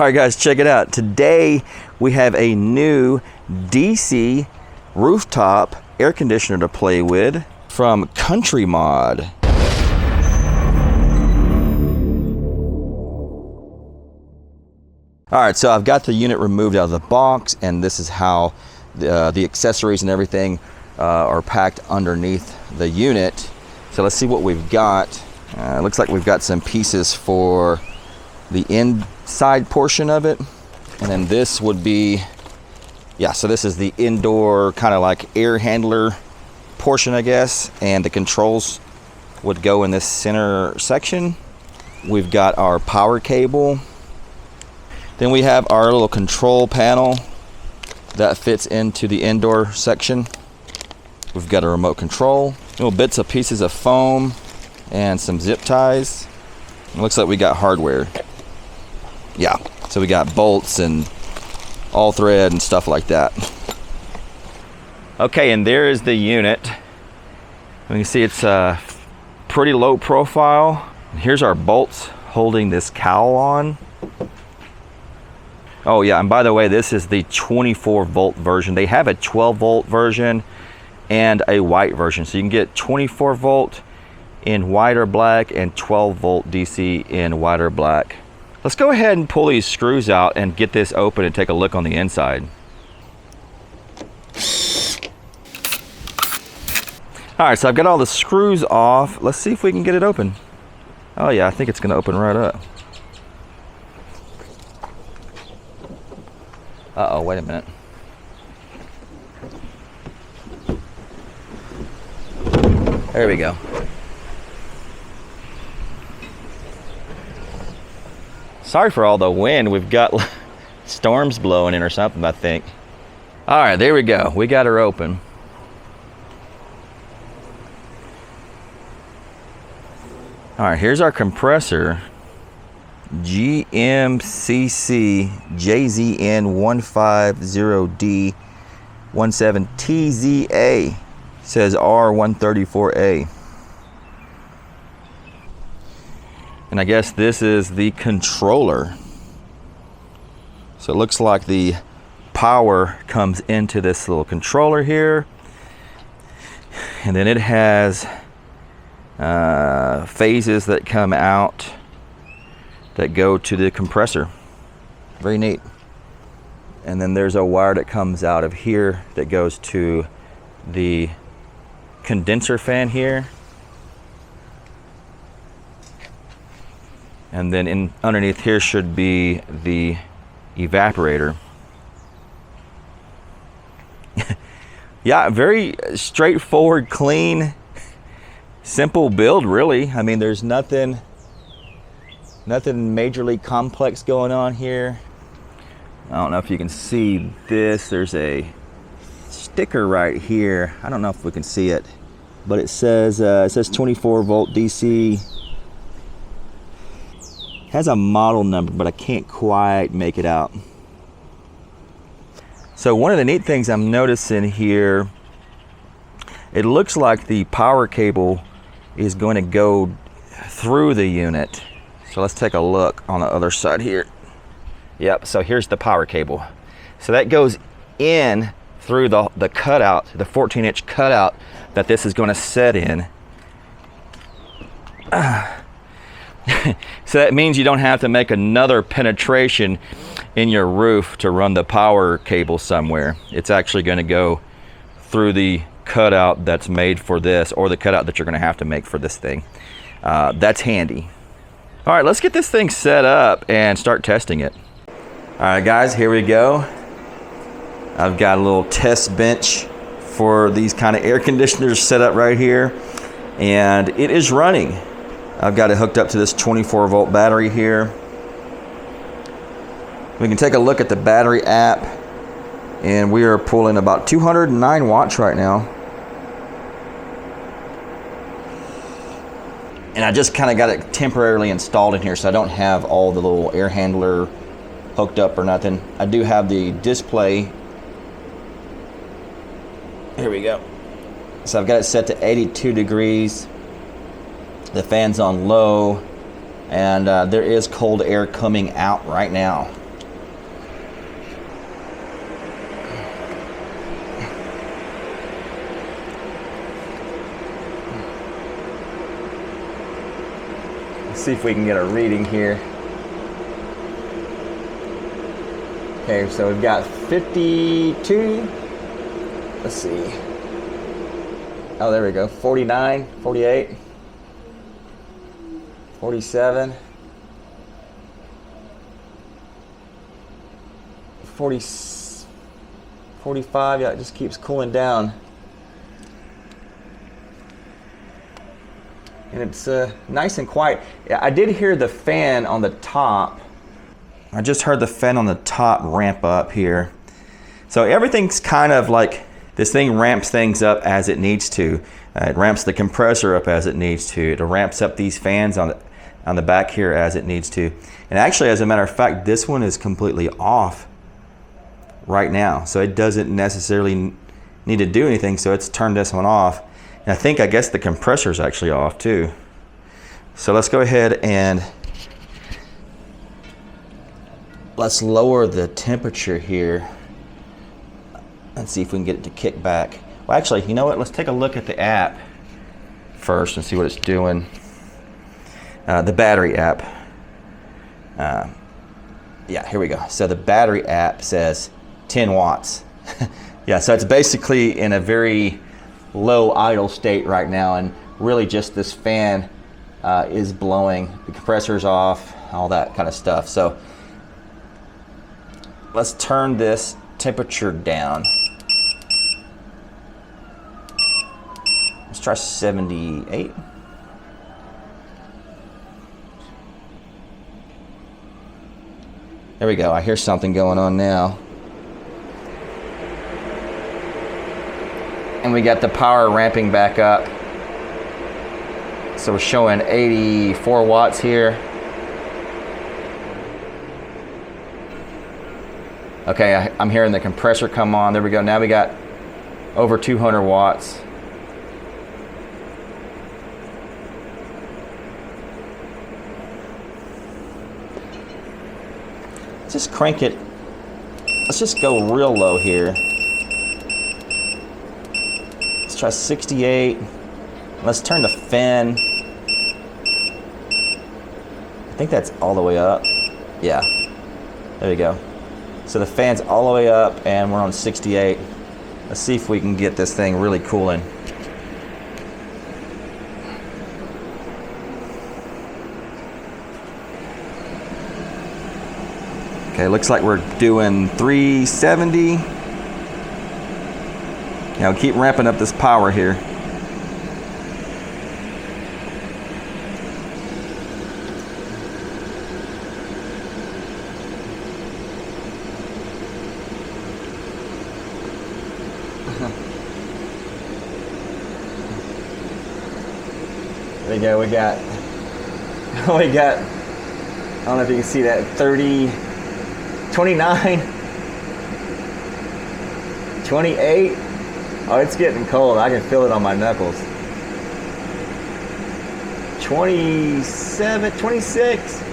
All right guys, check it out. Today we have a new DC rooftop air conditioner to play with from CountryMod. All right, so I've got the unit removed out of the box, and this is how the accessories and everything are packed underneath the unit. So let's see what we've got. It looks like we've got some pieces for the inside portion of it, and then this would be, yeah, so this is the indoor kind of like air handler portion, I guess, and the controls would go in this center section. We've got our power cable. Then we have our little control panel that fits into the indoor section. We've got a remote control, little bits of pieces of foam, and some zip ties. It looks like we got hardware. Yeah, so we got bolts and all thread and stuff like that. Okay, and there is the unit. You can see it's pretty low profile. Here's our bolts holding this cowl on. Oh yeah, and by the way, this is the 24 volt version. They have a 12 volt version and a white version. So you can get 24 volt in white or black and 12 volt DC in white or black. Let's go ahead and pull these screws out and get this open and take a look on the inside. All right, so I've got all the screws off. Let's see if we can get it open. Oh yeah, I think it's gonna open right up. Uh-oh, wait a minute. There we go. Sorry for all the wind. We've got storms blowing in or something, I think. All right, there we go. We got her open. All right, here's our compressor. GMCC JZN150D17TZA. Says R134A. And I guess this is the controller. So it looks like the power comes into this little controller here. And then it has phases that come out that go to the compressor. Very neat. And then there's a wire that comes out of here that goes to the condenser fan here. And then underneath here should be the evaporator. Yeah, very straightforward, clean, simple build, really. I mean, there's nothing majorly complex going on here. I don't know if you can see this. There's a sticker right here. I don't know if we can see it, but it says 24 volt DC. Has a model number, but I can't quite make it out. So one of the neat things I'm noticing here, it looks like the power cable is going to go through the unit. So let's take a look on the other side here. Yep, so here's the power cable. So that goes in through the cutout, the 14-inch cutout that this is going to set in. So that means you don't have to make another penetration in your roof to run the power cable somewhere. It's actually going to go through the cutout that's made for this, or the cutout that you're going to have to make for this thing. That's handy. All right, let's get this thing set up and start testing it. All right guys, here we go. I've got a little test bench for these kind of air conditioners set up right here, and it is running. I've got it hooked up to this 24 volt battery here. We can take a look at the battery app, and we are pulling about 209 watts right now. And I just kind of got it temporarily installed in here, so I don't have all the little air handler hooked up or nothing. I do have the display. Here we go. So I've got it set to 82 degrees. The fan's on low, and there is cold air coming out right now. see if we can get a reading here. Okay, so we've got 52. Let's see. Oh, there we go. 49, 48, 47, 40, 45. Yeah, it just keeps cooling down. And it's nice and quiet. Yeah, I did hear the fan on the top. I just heard the fan on the top ramp up here. So everything's kind of like, this thing ramps things up as it needs to. It ramps the compressor up as it needs to. It ramps up these fans on the back here as it needs to. And actually, as a matter of fact, this one is completely off right now. So it doesn't necessarily need to do anything. So it's turned this one off. And I guess the compressor is actually off too. So let's go ahead and let's lower the temperature here and see if we can get it to kick back. Well, actually, you know what? Let's take a look at the app first and see what it's doing. The battery app. Yeah, here we go. So the battery app says 10 watts. Yeah, so it's basically in a very low idle state right now, and really just this fan is blowing. The compressor's off, all that kind of stuff. So let's turn this temperature down. Let's try 78. There we go. I hear something going on now. And we got the power ramping back up. So we're showing 84 watts here. Okay, I'm hearing the compressor come on. There we go. Now we got over 200 watts. Let's just crank it. Let's just go real low here. Let's try 68. Let's turn the fan. I think that's all the way up. Yeah, there we go. So the fan's all the way up and we're on 68. Let's see if we can get this thing really cooling. Okay, looks like we're doing 370. Now keep ramping up this power here. There you go, we got, I don't know if you can see that, 30, 29, 28. Oh, it's getting cold. I can feel it on my knuckles. 27, 26.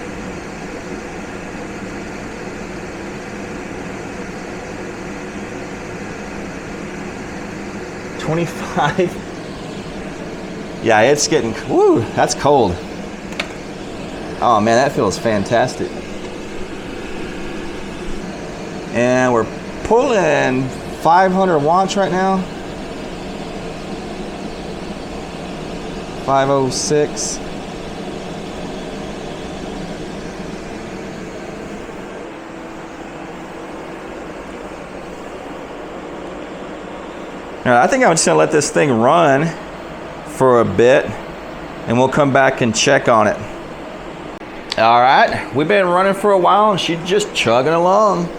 $25. Yeah, it's getting, woo, that's cold. Oh man, that feels fantastic. And we're pulling 500 watts right now. 506. All right, I think I'm just gonna let this thing run for a bit and we'll come back and check on it. All right, we've been running for a while and she's just chugging along.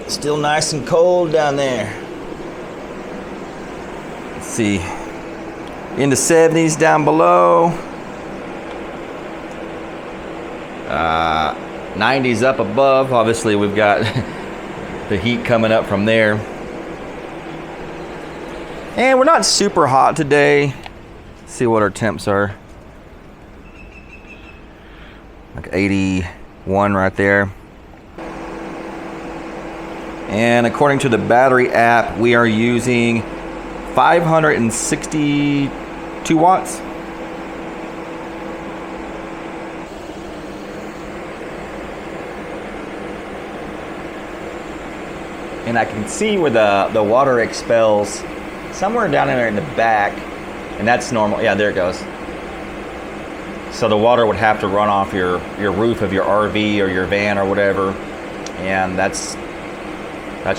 Still nice and cold down there. Let's see, in the 70s down below. 90s up above. Obviously we've got the heat coming up from there. And we're not super hot today. Let's see what our temps are. Like 81 right there. And according to the battery app, we are using 562 2 watts. And I can see where the water expels somewhere down in there in the back, and that's normal. Yeah, there it goes. So the water would have to run off your roof of your RV or your van or whatever, and that's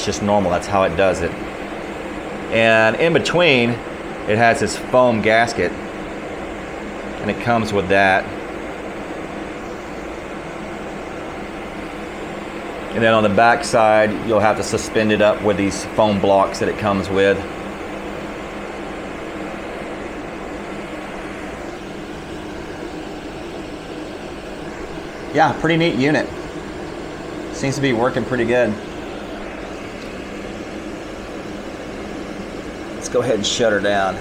just normal. That's how it does it. And in between, it has this foam gasket, and it comes with that. And then on the back side, you'll have to suspend it up with these foam blocks that it comes with. Yeah, pretty neat unit. Seems to be working pretty good. Let's go ahead and shut her down.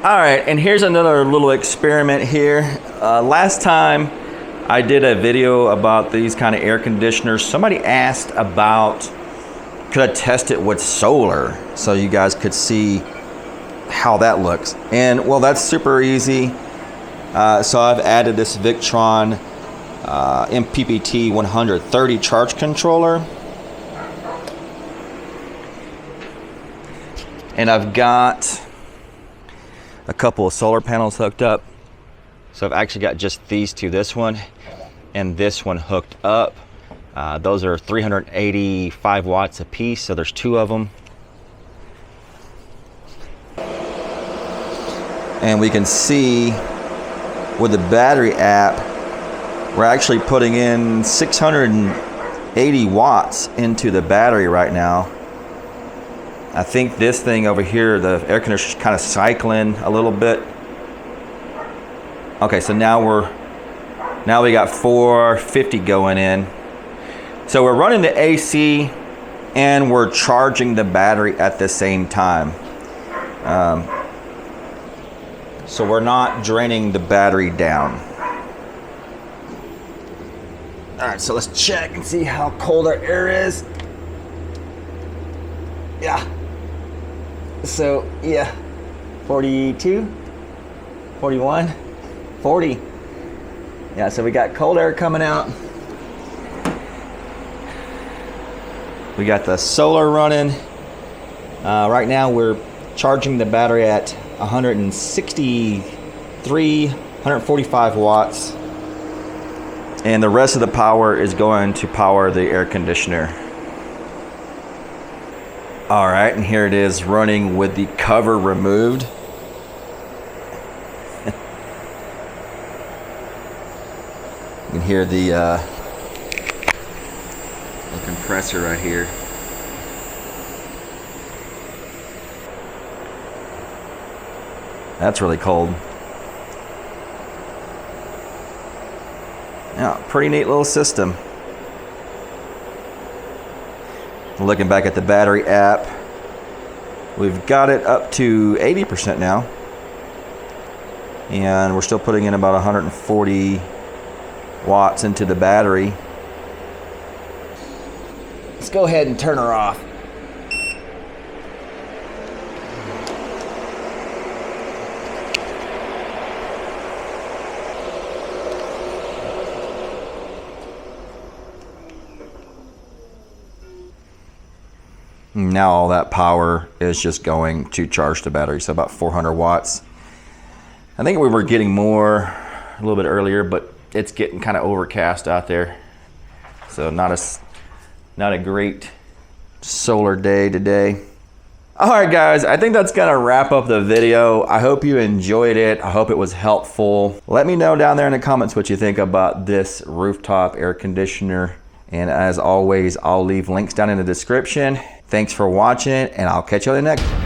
All right, and here's another little experiment here. Last time I did a video about these kind of air conditioners, somebody asked about, could I test it with solar so you guys could see how that looks? And well, that's super easy. So I've added this Victron MPPT 130 charge controller. And I've got a couple of solar panels hooked up. So I've actually got just these two, this one and this one hooked up. Those are 385 watts a piece, so there's 2 of them. And we can see with the battery app, we're actually putting in 680 watts into the battery right now. I think this thing over here, the air conditioner is kind of cycling a little bit. Okay, so now we got 450 going in. So we're running the AC and we're charging the battery at the same time. So we're not draining the battery down. All right, so let's check and see how cold our air is. Yeah. So yeah, 42, 41, 40. Yeah, so we got cold air coming out. We got the solar running. Right now we're charging the battery at 163, 145 watts. And the rest of the power is going to power the air conditioner. All right, and here it is running with the cover removed. You can hear the compressor right here. That's really cold. Yeah, pretty neat little system. Looking back at the battery app, we've got it up to 80% now, and we're still putting in about 140 watts into the battery. Let's go ahead and turn her off. Now all that power is just going to charge the battery, so about 400 watts. I think we were getting more a little bit earlier, but it's getting kind of overcast out there, so not a great solar day today. All right, guys, I think that's gonna wrap up the video. I hope you enjoyed it. I hope it was helpful. Let me know down there in the comments what you think about this rooftop air conditioner. And as always, I'll leave links down in the description. Thanks for watching, and I'll catch you on the next one.